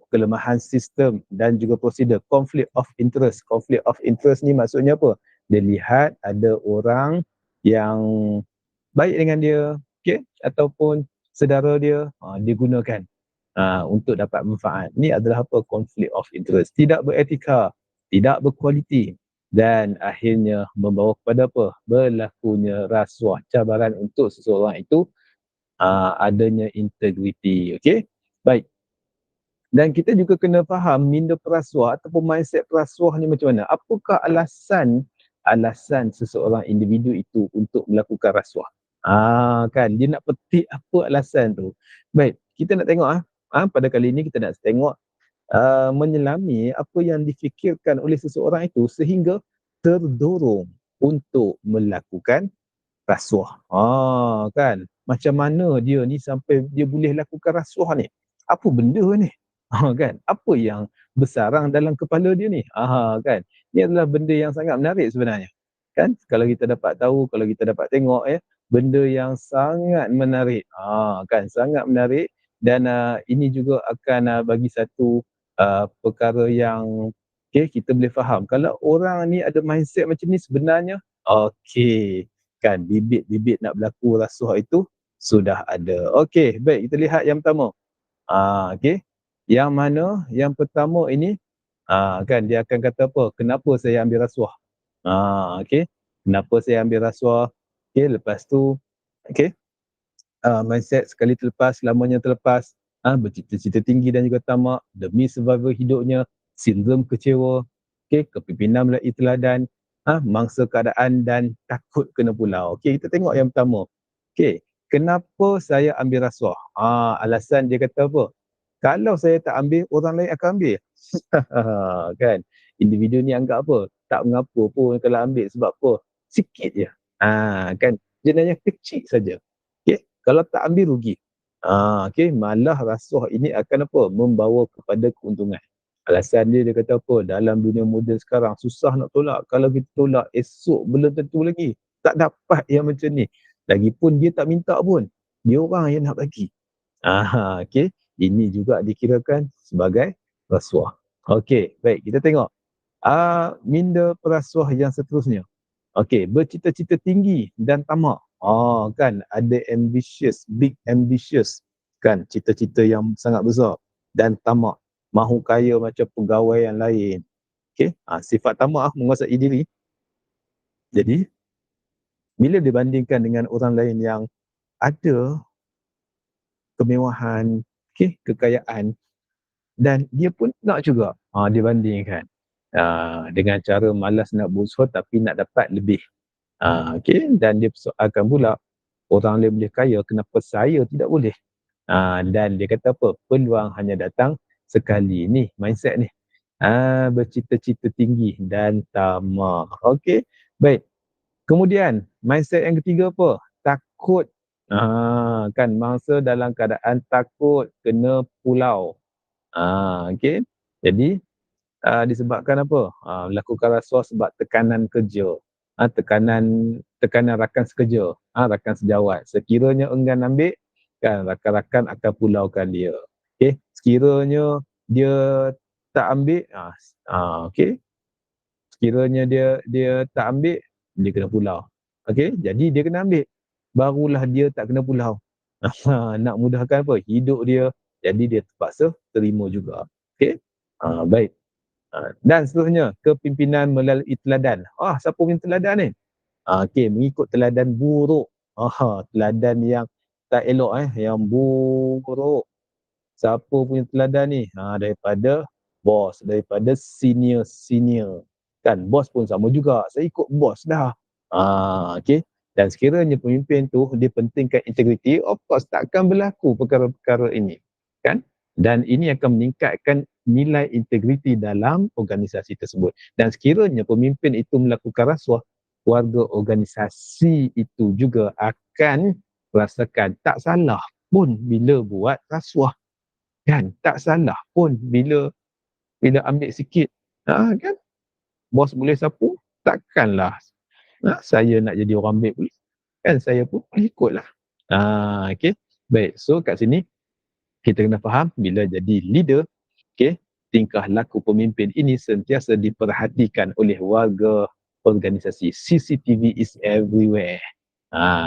Kelemahan sistem dan juga prosedur. Conflict of interest. Conflict of interest ni maksudnya apa? Dia lihat ada orang yang baik dengan dia, okay? Ataupun saudara dia, dia gunakan untuk dapat manfaat. Ini adalah apa? Conflict of interest. Tidak beretika, tidak berkualiti, dan akhirnya membawa kepada apa? Berlakunya rasuah. Cabaran untuk seseorang itu adanya integriti. Okay? Baik. Dan kita juga kena faham minda perasuah ataupun mindset perasuah ni macam mana. Apakah alasan seseorang individu itu untuk melakukan rasuah? Kan, dia nak petik apa alasan tu. Baik, kita nak tengok pada kali ini kita nak tengok menyelami apa yang difikirkan oleh seseorang itu sehingga terdorong untuk melakukan rasuah. Kan, macam mana dia ni sampai dia boleh lakukan rasuah ni? Apa benda ni? Kan, apa yang bersarang dalam kepala dia ni? Kan, ni adalah benda yang sangat menarik sebenarnya. Kan, kalau kita dapat tahu, kalau kita dapat tengok benda yang sangat menarik. Kan, sangat menarik, dan ini juga akan bagi satu perkara yang kita boleh faham. Kalau orang ni ada mindset macam ni sebenarnya, okey, kan bibit-bibit nak berlaku rasuah itu sudah ada. Okey, baik kita lihat yang pertama. Okey. Yang mana yang pertama ini, kan dia akan kata apa? Kenapa saya ambil rasuah? Okey. Kenapa saya ambil rasuah? Okey, lepas tu okey, mindset sekali terlepas, selamanya terlepas, bercita-cita tinggi dan juga tamak demi survival hidupnya, sindrom kecewa, kepimpinan melalui teladan, mangsa keadaan dan takut kena pulau. Okey, kita tengok yang pertama. Okey, kenapa saya ambil rasuah? Alasan dia kata apa? Kalau saya tak ambil, orang lain akan ambil. Kan? Individu ni anggap apa? Tak mengapa pun kalau ambil sebab apa? Sikit je. Kan? Jenayah kecil saja. Okey, kalau tak ambil rugi. Malah rasuah ini akan apa? Membawa kepada keuntungan. Alasan dia kata apa? Dalam dunia moden sekarang susah nak tolak. Kalau kita tolak esok belum tentu lagi. Tak dapat yang macam ni. Lagipun dia tak minta pun. Dia orang yang nak bagi. Okey. Ini juga dikirakan sebagai rasuah. Okey, baik kita tengok. Minda perasuah yang seterusnya. Okey, bercita-cita tinggi dan tamak. Kan ada ambitious, big ambitious, kan cita-cita yang sangat besar dan tamak, mahu kaya macam pegawai yang lain. Okey, sifat tamak menguasai diri. Jadi bila dibandingkan dengan orang lain yang ada kemewahan, kekayaan dan dia pun nak juga dibandingkan dengan cara malas nak berusaha tapi nak dapat lebih. Dan dia persoalkan pula orang lain boleh kaya, kenapa saya tidak boleh? Dan dia kata apa? Peluang hanya datang sekali. Ni mindset ni. Bercita-cita tinggi dan tamak. Okey, baik. Kemudian mindset yang ketiga apa? Takut. Kan mangsa dalam keadaan takut kena pulau. Okey. Jadi disebabkan apa? Melakukan rasuah sebab tekanan kerja. Tekanan rakan sekerja, rakan sejawat. Sekiranya enggan ambil, kan rakan-rakan akan pulaukan dia. Okey, sekiranya dia tak ambil, okey. Sekiranya dia tak ambil, dia kena pulau. Okey, jadi dia kena ambil. Barulah dia tak kena pulau. Nak mudahkan apa? Hidup dia. Jadi dia terpaksa terima juga. Okey. Baik. Dan seterusnya, kepimpinan melalui teladan. Siapa punya teladan ni? Mengikut teladan buruk. Teladan yang tak elok yang buruk. Siapa punya teladan ni? Daripada bos, daripada senior-senior. Kan, bos pun sama juga. Saya ikut bos dah. Okey. Dan sekiranya pemimpin tu dia pentingkan integriti, of course takkan berlaku perkara-perkara ini. Kan? Dan ini akan meningkatkan nilai integriti dalam organisasi tersebut. Dan sekiranya pemimpin itu melakukan rasuah, warga organisasi itu juga akan rasakan tak salah pun bila buat rasuah. Kan? Tak salah pun bila ambil sikit. Kan? Bos boleh sapu, takkanlah saya nak jadi orang baik pula. Kan saya pun ikutlah. Okay. Baik, so kat sini kita kena faham bila jadi leader, tingkah laku pemimpin ini sentiasa diperhatikan oleh warga organisasi. CCTV is everywhere.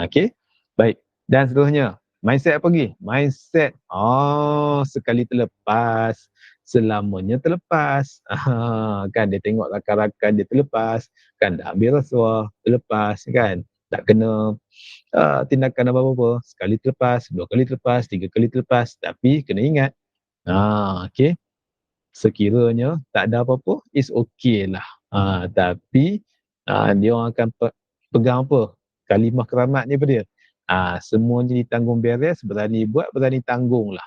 Okay. Baik. Dan seterusnya, mindset apa lagi? Mindset, sekali terlepas, selamanya terlepas. Kan dia tengok rakan-rakan dia terlepas, kan dah ambil rasuah, terlepas kan. Tak kena tindakan apa-apa. Sekali terlepas, 2 kali terlepas, 3 kali terlepas. Tapi kena ingat, okay, sekiranya tak ada apa-apa, is okay lah. Tapi dia orang akan pegang apa? Kalimah keramat ni apa dia? Semuanya ditanggung beres, berani buat, berani tanggung lah.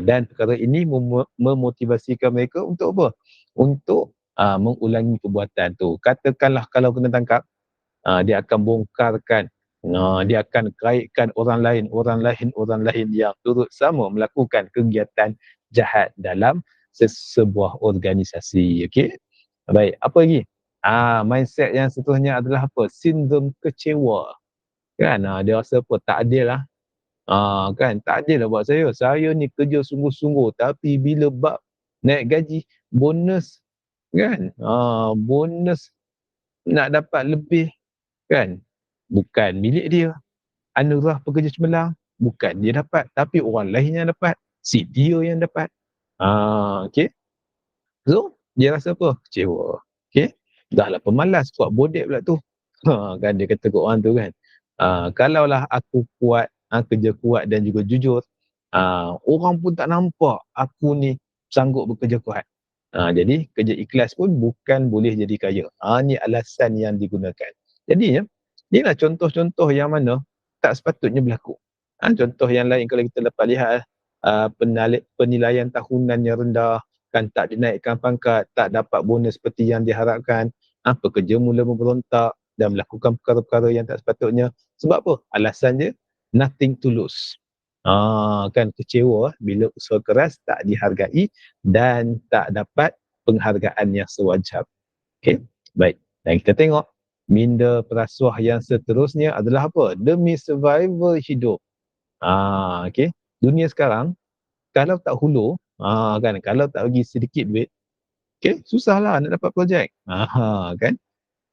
Dan perkara ini memotivasikan mereka untuk apa? Untuk mengulangi perbuatan tu. Katakanlah kalau kena tangkap, dia akan bongkarkan, dia akan kaitkan orang lain yang turut sama melakukan kegiatan jahat dalam sebuah organisasi. Okey. Baik, apa lagi? Mindset yang seterusnya adalah apa? Sindrom kecewa. Kan, dia rasa apa? Tak adil lah. Kan, tak adil lah buat saya. Saya ni kerja sungguh-sungguh tapi bila bab naik gaji, bonus kan, bonus nak dapat lebih kan, bukan milik dia. Anugerah pekerja cemerlang bukan dia dapat, tapi orang lain yang dapat, si dia yang dapat. Okey. So, dia rasa apa? Kecewa. Okey. Dah lah pemalas, kuat bodek pula tu. Kan dia kata kat orang tu kan. Kalaulah aku kuat, kerja kuat dan juga jujur, orang pun tak nampak aku ni sanggup bekerja kuat. Jadi kerja ikhlas pun bukan boleh jadi kaya. Ni alasan yang digunakan. Jadinya, inilah contoh-contoh yang mana tak sepatutnya berlaku. Contoh yang lain kalau kita dapat lihat, penilaian tahunan yang rendah, kan tak dinaikkan pangkat, tak dapat bonus seperti yang diharapkan, pekerja mula memberontak dan melakukan perkara-perkara yang tak sepatutnya. Sebab apa? Alasan dia, nothing to lose. Kan kecewa bila usaha keras tak dihargai dan tak dapat penghargaan yang sewajar. Okey, baik. Dan kita tengok minda perasuah yang seterusnya adalah apa? Demi survival hidup. Okey. Dunia sekarang kalau tak hulur, kan, kalau tak bagi sedikit duit, okey, susahlah nak dapat projek. Kan?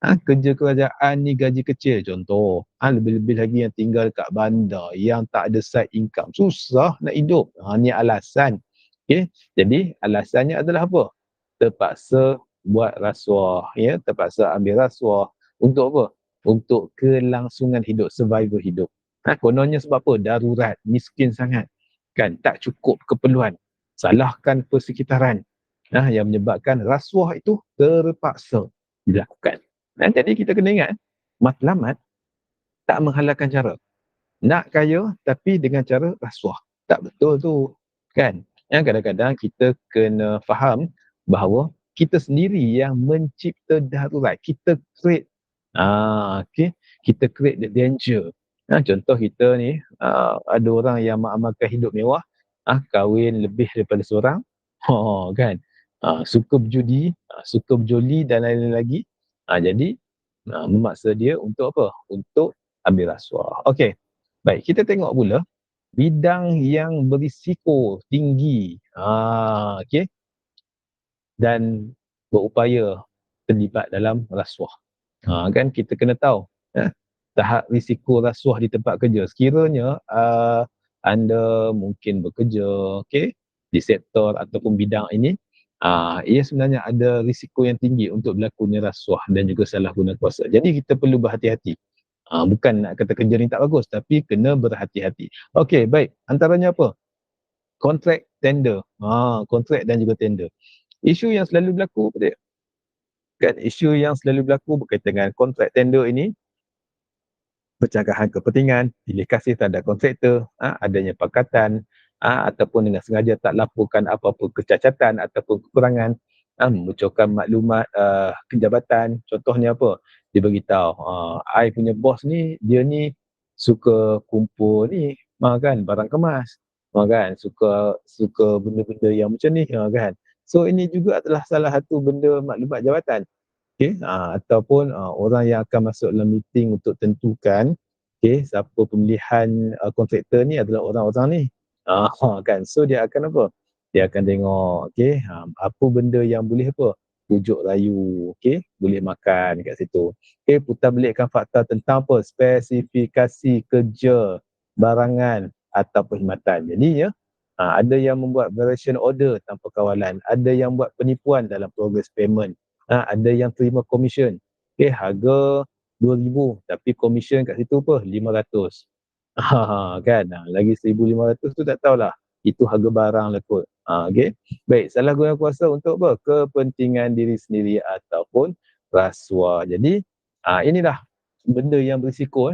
Kerja kerajaan ni gaji kecil contoh. Lebih-lebih lagi yang tinggal kat bandar, yang tak ada side income, susah nak hidup. Ni alasan. Okey. Jadi alasannya adalah apa? Terpaksa buat rasuah, ya, terpaksa ambil rasuah untuk apa? Untuk kelangsungan hidup, survival hidup. Kononnya sebab apa? Darurat, miskin sangat. Kan, tak cukup keperluan. Salahkan persekitaran. Yang menyebabkan rasuah itu terpaksa dilakukan. Jadi kita kena ingat, matlamat tak menghalalkan cara. Nak kaya tapi dengan cara rasuah. Tak betul tu. Kan? Yang kadang-kadang kita kena faham bahawa kita sendiri yang mencipta darurat. Kita create, okay? Kita create the danger. Contoh kita ni, ada orang yang mengamalkan hidup mewah, kahwin lebih daripada seorang, kan? Suka berjudi, suka berjoli dan lain-lain lagi. Jadi, memaksa dia untuk apa? Untuk ambil rasuah. Okey. Baik, kita tengok pula bidang yang berisiko tinggi. Okey. Dan berupaya terlibat dalam rasuah. Kan kita kena tahu tahap risiko rasuah di tempat kerja. Sekiranya anda mungkin bekerja, okey, di sektor ataupun bidang ini, ia sebenarnya ada risiko yang tinggi untuk berlakunya rasuah dan juga salah guna kuasa. Jadi kita perlu berhati-hati. Bukan nak kata kerja ni tak bagus, tapi kena berhati-hati. Okey, baik. Antaranya apa? Kontrak tender. Kontrak dan juga tender. Isu yang selalu berlaku, kan, isu yang selalu berlaku berkaitan dengan kontrak tender ini, percakapan kepentingan, pilih kasih terhadap kontraktor, adanya pakatan, ataupun dengan sengaja tak laporkan apa-apa kecacatan ataupun kekurangan, membocorkan maklumat kejabatan. Contohnya apa? Dia beritahu, I punya bos ni, dia ni suka kumpul ni, kan, barang kemas, kan, suka benda-benda yang macam ni, kan. So ini juga adalah salah satu benda maklumat jabatan. Okay, ataupun orang yang akan masuk dalam meeting untuk tentukan, okay, siapa pemilihan kontraktor ni adalah orang-orang ni. Kan, so dia akan apa? Dia akan tengok, okay, apa benda yang boleh apa? Pujuk rayu, okay, boleh makan kat situ. Okay, putar belikkan fakta tentang apa? Spesifikasi kerja, barangan atau perkhidmatan. Jadi ya, ada yang membuat variation order tanpa kawalan, ada yang buat penipuan dalam progress payment, ada yang terima komisen. Okay, harga 2,000 tapi komisen kat situ apa? 500. Kan? Lagi 1,500 tu tak tahulah. Itu harga barang lah kot. Okay. Baik, salah guna kuasa untuk apa? Kepentingan diri sendiri ataupun rasuah. Jadi, inilah benda yang berisiko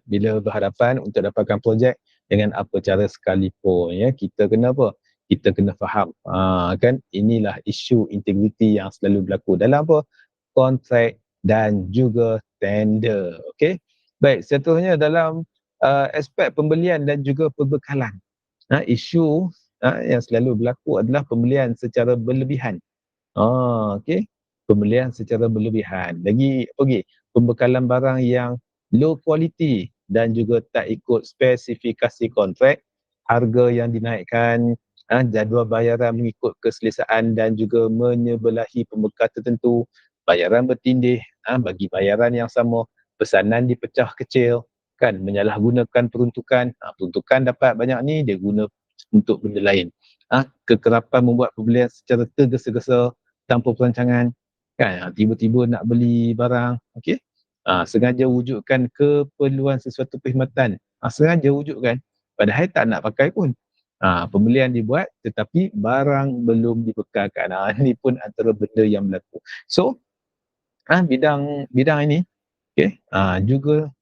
bila berhadapan untuk dapatkan projek dengan apa cara sekalipun, ya. Kita kena apa? Kita kena faham, kan, inilah isu integriti yang selalu berlaku dalam apa? Kontrak dan juga tender. Okey. Baik, seterusnya dalam aspek pembelian dan juga perbekalan. Isu yang selalu berlaku adalah pembelian secara berlebihan. Okey. Pembelian secara berlebihan. Lagi pembekalan barang yang low quality dan juga tak ikut spesifikasi kontrak, harga yang dinaikkan, jadual bayaran mengikut keselesaan dan juga menyebelahi pembekal tertentu, bayaran bertindih, bagi bayaran yang sama, pesanan dipecah kecil, kan, menyalahgunakan peruntukan, peruntukan dapat banyak ni, dia guna untuk benda lain. Kekerapan membuat pembelian secara tergesa-gesa tanpa perancangan, kan, tiba-tiba nak beli barang, okey. Sengaja wujudkan keperluan sesuatu perkhidmatan, sengaja wujudkan, padahal tak nak pakai pun. Pembelian dibuat tetapi barang belum dibekalkan. Ini pun antara benda yang berlaku. So, bidang ini, okay, juga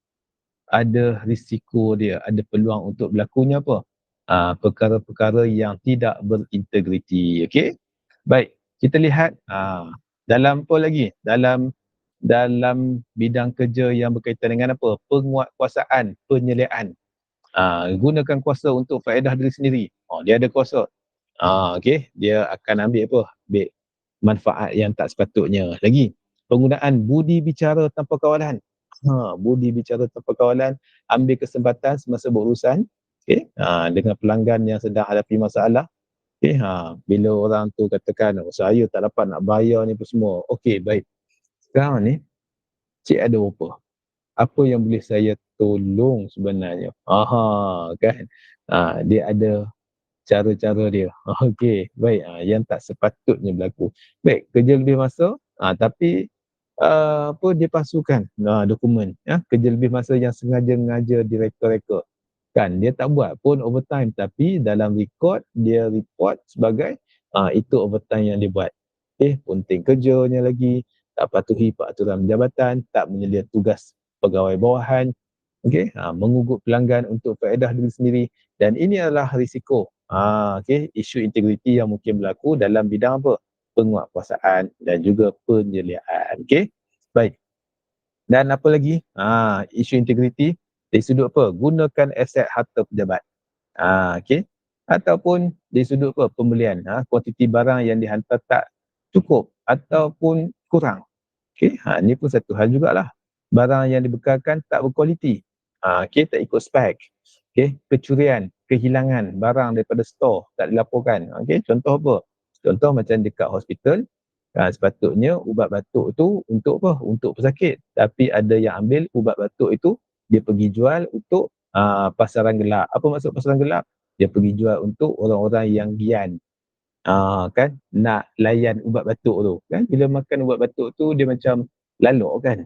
ada risiko dia, ada peluang untuk berlakunya apa? Perkara-perkara yang tidak berintegriti. Okay? Baik, kita lihat dalam apa lagi? Dalam bidang kerja yang berkaitan dengan apa? Penguatkuasaan, penyeliaan. Gunakan kuasa untuk faedah diri sendiri. Dia ada kuasa. Okey, dia akan ambil apa? Ambil manfaat yang tak sepatutnya. Lagi, penggunaan budi bicara tanpa kawalan. Budi bicara tanpa kawalan, ambil kesempatan semasa berurusan, okey, dengan pelanggan yang sedang hadapi masalah. Okey, bila orang tu katakan, saya tak dapat nak bayar ni apa semua. Okey, baik. Sekarang ni, cik ada apa? Apa yang boleh saya tolong sebenarnya? Kan? Dia ada cara-cara dia. Okey, baik. Yang tak sepatutnya berlaku. Baik, kerja lebih masa, tapi apa dia palsukan dokumen. Kerja lebih masa yang sengaja-ngaja direka-reka. Kan, dia tak buat pun overtime, tapi dalam record, dia report sebagai itu overtime yang dia buat. Punting kerjanya lagi, tak patuhi peraturan jabatan, tak menyelia tugas pegawai bawahan, mengugut pelanggan untuk faedah diri sendiri, dan ini adalah risiko isu integriti yang mungkin berlaku dalam bidang apa? Penguatkuasaan dan juga penyeliaan. Baik. Dan apa lagi? Isu integriti dari sudut apa? Gunakan aset harta pejabat. Ataupun dari sudut apa? Pembelian. Kuantiti barang yang dihantar tak cukup ataupun kurang. Ini pun satu hal jugalah. Barang yang dibekalkan tak berkualiti. Tak ikut spek. Kecurian, kehilangan barang daripada store tak dilaporkan. Contoh apa? Contoh macam dekat hospital, sepatutnya ubat batuk tu untuk apa? Untuk pesakit. Tapi ada yang ambil ubat batuk itu, dia pergi jual untuk pasaran gelap. Apa maksud pasaran gelap? Dia pergi jual untuk orang-orang yang gian. Kan, nak layan ubat batuk tu. Kan, bila makan ubat batuk tu, dia macam lalok kan.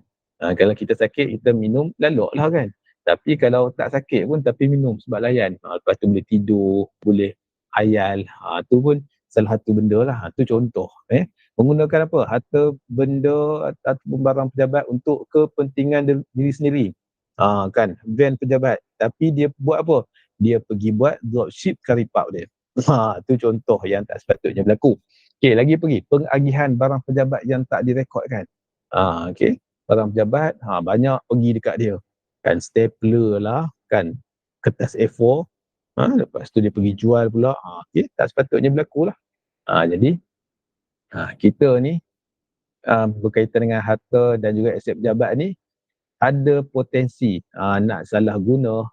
Kalau kita sakit, kita minum, lalok lah kan. Tapi kalau tak sakit pun, tapi minum sebab layan. Lepas tu boleh tidur, boleh hayal. Tu pun salah satu benda lah. Tu contoh. Menggunakan apa? Harta benda ataupun barang pejabat untuk kepentingan diri sendiri. Kan, van pejabat. Tapi dia buat apa? Dia pergi buat dropship karipap dia. Tu contoh yang tak sepatutnya berlaku. Okey, lagi pergi. Pengagihan barang pejabat yang tak direkodkan. Okey. Barang pejabat, banyak pergi dekat dia. Kan, stapler lah, kan, kertas A4. Lepas tu dia pergi jual pula. Okey, tak sepatutnya berlaku lah. Jadi, kita ni berkaitan dengan harta dan juga aset pejabat ni, ada potensi nak salah guna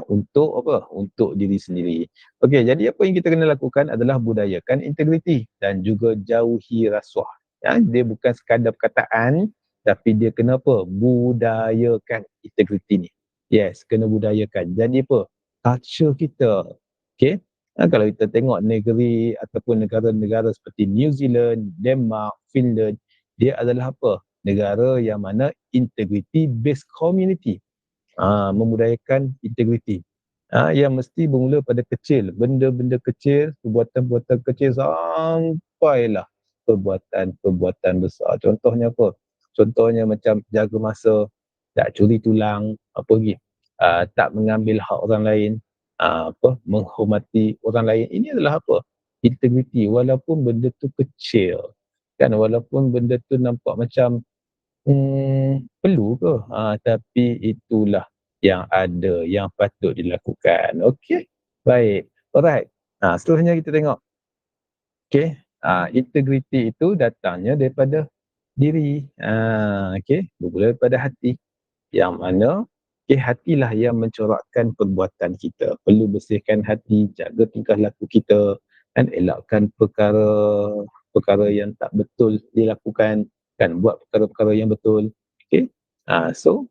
untuk apa? Untuk diri sendiri. Okey, jadi apa yang kita kena lakukan adalah budayakan integriti dan juga jauhi rasuah. Dia bukan sekadar perkataan, tapi dia kena apa? Budayakan integriti ni. Yes, kena budayakan. Jadi apa? Culture kita. Okey. Kalau kita tengok negeri ataupun negara-negara seperti New Zealand, Denmark, Finland, dia adalah apa? Negara yang mana integrity based community. Memudayakan integriti. Yang mesti bermula pada kecil, benda-benda kecil, perbuatan-perbuatan kecil sampailah perbuatan-perbuatan besar. Contohnya apa? Contohnya macam jaga masa, tak curi tulang, apa lagi? Tak mengambil hak orang lain, menghormati orang lain. Ini adalah apa? Integriti, walaupun benda tu kecil. Kan, walaupun benda tu nampak macam perlu ke? Tapi itulah yang ada, yang patut dilakukan. Okey, baik. Alright. Seterusnya kita tengok. Okey, integriti itu datangnya daripada diri. Okey, bermula daripada hati. Yang mana, hatilah yang mencorakkan perbuatan kita. Perlu bersihkan hati, jaga tingkah laku kita. kan, elakkan perkara yang tak betul dilakukan, kan, buat perkara-perkara yang betul. Okey, so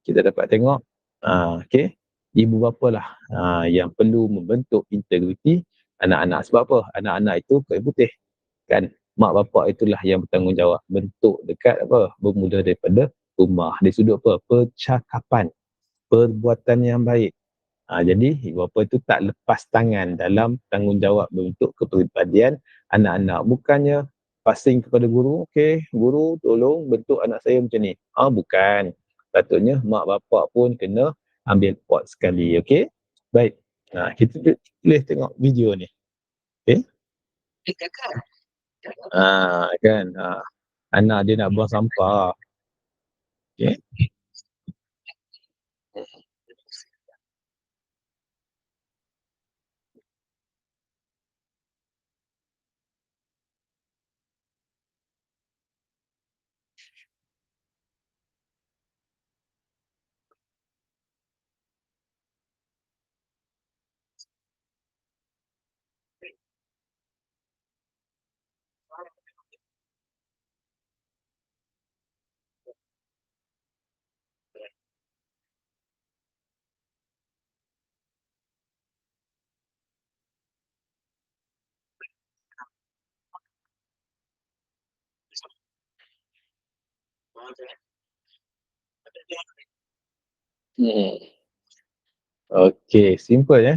kita dapat tengok, okey, ibu bapa lah yang perlu membentuk integriti anak-anak. Sebab apa? Anak-anak itu kain putih, kan, mak bapak itulah yang bertanggungjawab bentuk dekat apa, bermula daripada rumah, dari sudut apa, percakapan, perbuatan yang baik. Jadi ibu bapa itu tak lepas tangan dalam tanggungjawab bentuk kepribadian anak-anak. Bukannya passing kepada guru, okey, guru tolong bentuk anak saya macam ni. Bukan. Patutnya mak bapak pun kena ambil part sekali, okey? Baik. Kita boleh tengok video ni. Okey? Kan. Anak dia nak buang sampah. Okey? Hmm. Okey, simple ya.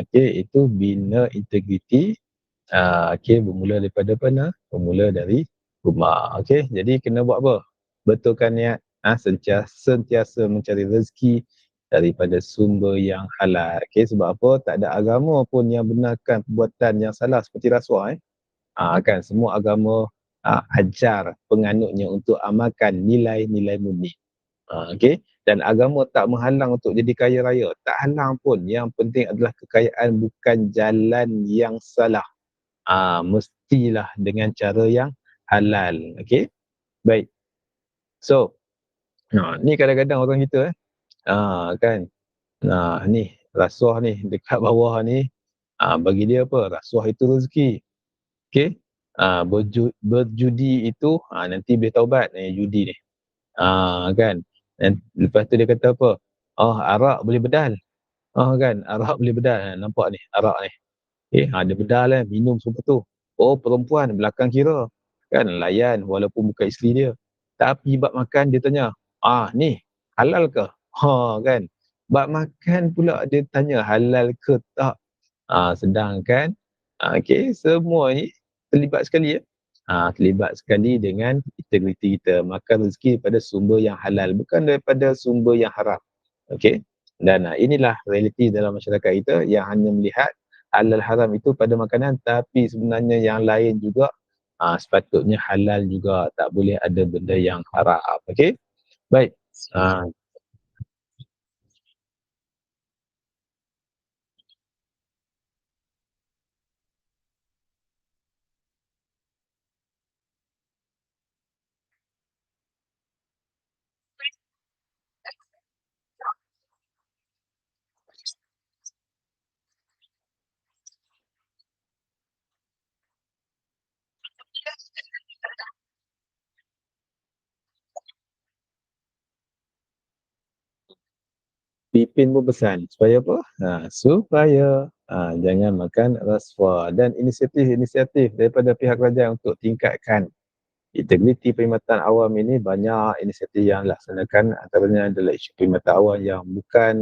Okey, itu bina integriti. Okey, bermula daripada mana? Bermula dari rumah. Okey, jadi kena buat apa? Betulkan niat, sentiasa mencari rezeki daripada sumber yang halal. Okey, sebab apa? Tak ada agama pun yang benarkan perbuatan yang salah seperti rasuah. Kan, semua agama ajar penganutnya untuk amalkan nilai-nilai murni. Okey, dan agama tak menghalang untuk jadi kaya raya, tak halang pun. Yang penting adalah kekayaan bukan jalan yang salah. Mestilah dengan cara yang halal. Okey, baik. So, ni kadang-kadang orang kita kan, ni rasuah ni dekat bawah ni, bagi dia apa? Rasuah itu rezeki. Okey, berjudi itu nanti boleh taubat judi ni. Kan. Dan lepas tu dia kata apa? Arak boleh bedal. Kan, arak boleh bedal. Nampak ni, arak ni. Dia bedal minum semua tu. Perempuan belakang kira. Kan, layan walaupun bukan isteri dia. Tapi bab makan dia tanya, ni halal ke? Kan. Bab makan pula dia tanya halal ke tak? Sedangkan okey, semua ni terlibat sekali terlibat sekali dengan integriti kita. Makan rezeki daripada sumber yang halal, bukan daripada sumber yang haram. Okey. Dan inilah realiti dalam masyarakat kita yang hanya melihat halal haram itu pada makanan, tapi sebenarnya yang lain juga sepatutnya halal juga, tak boleh ada benda yang haram. Okey. Baik. Ah, Pipin pun pesan supaya apa? Supaya jangan makan rasuah, dan inisiatif-inisiatif daripada pihak kerajaan untuk tingkatkan integriti perkhidmatan awam ini. Banyak inisiatif yang dilaksanakan, antaranya adalah isu perkhidmatan awam yang bukan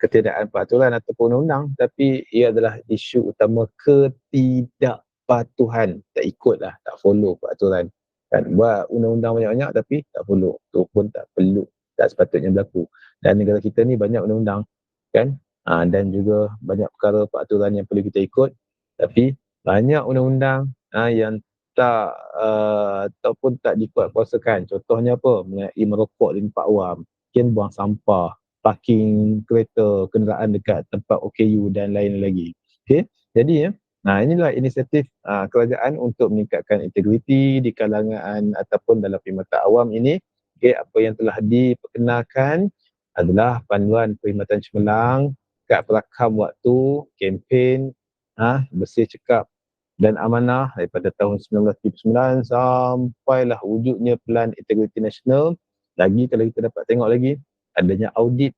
ketiadaan peraturan ataupun undang-undang, tapi ia adalah isu utama ketidakpatuhan, tak ikutlah, tak follow peraturan. Kan, buat undang-undang banyak-banyak tapi tak follow, tu pun tak perlu, tak sepatutnya berlaku. Dan negara kita ni banyak undang-undang, kan, dan juga banyak perkara peraturan yang perlu kita ikut, tapi banyak undang-undang yang tak ataupun tak dikuatkuasakan. Contohnya apa? Mengenai merokok di tempat awam, mungkin buang sampah, parking kereta, kenderaan dekat tempat OKU dan lain lagi. Okey. Jadi inilah inisiatif kerajaan untuk meningkatkan integriti di kalangan ataupun dalam perkhidmatan awam ini. Okey, apa yang telah diperkenalkan adalah panduan perkhidmatan cemerlang, kad perakam waktu, kempen, bersih cekap dan amanah daripada tahun 1979 sampailah wujudnya Pelan Integriti Nasional. Lagi kalau kita dapat tengok lagi adanya audit,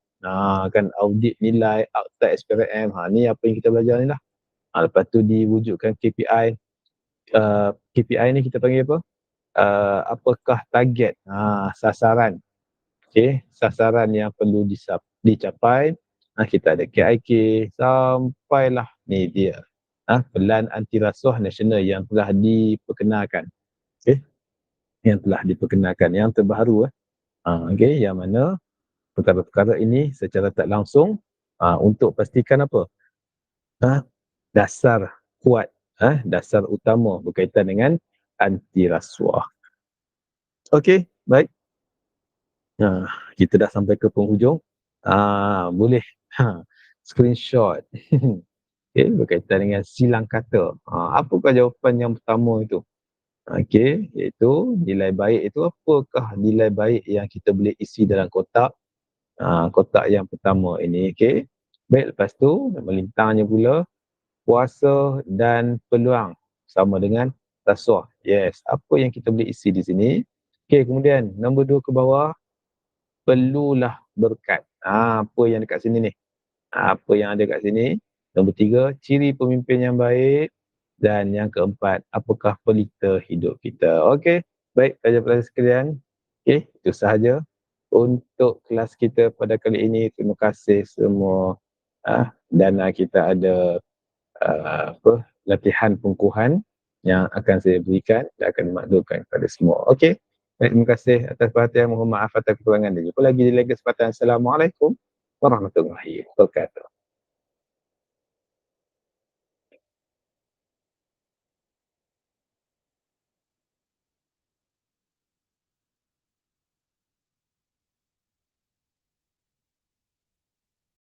kan audit nilai akta SPRM, ni apa yang kita belajar ni lah. Lepas tu diwujudkan KPI. KPI ni kita panggil apa? Apakah target, sasaran, sasaran yang perlu dicapai. Kita ada KIK sampailah ni dia, Pelan Anti Rasuah Nasional yang telah diperkenalkan, yang telah diperkenalkan, yang terbaru, yang mana perkara-perkara ini secara tak langsung untuk pastikan apa, dasar kuat, dasar utama berkaitan dengan anti rasuah. Okey, baik. Kita dah sampai ke penghujung. Boleh screenshot. Berkaitan dengan silang kata. Apakah jawapan yang pertama itu? Iaitu nilai baik itu apakah nilai baik yang kita boleh isi dalam kotak? Kotak yang pertama ini. Baik, lepas tu melintangnya pula kuasa dan peluang sama dengan rasuah. Yes, apa yang kita boleh isi di sini? Kemudian nombor 2 ke bawah, perlulah berkat. Apa yang dekat sini ni? Apa yang ada kat sini? Nombor 3, ciri pemimpin yang baik. Dan yang keempat, apakah pelita hidup kita? Okey, baik pelajar-pelajar sekalian. Itu sahaja untuk kelas kita pada kali ini. Terima kasih semua. Dan kita ada latihan pengukuhan yang akan saya berikan dan akan dimaklumkan kepada semua. Okey. Baik, terima kasih atas perhatian. Mohon maaf atas kekurangan dan jumpa lagi di lain kesempatan. Assalamualaikum warahmatullahi wabarakatuh.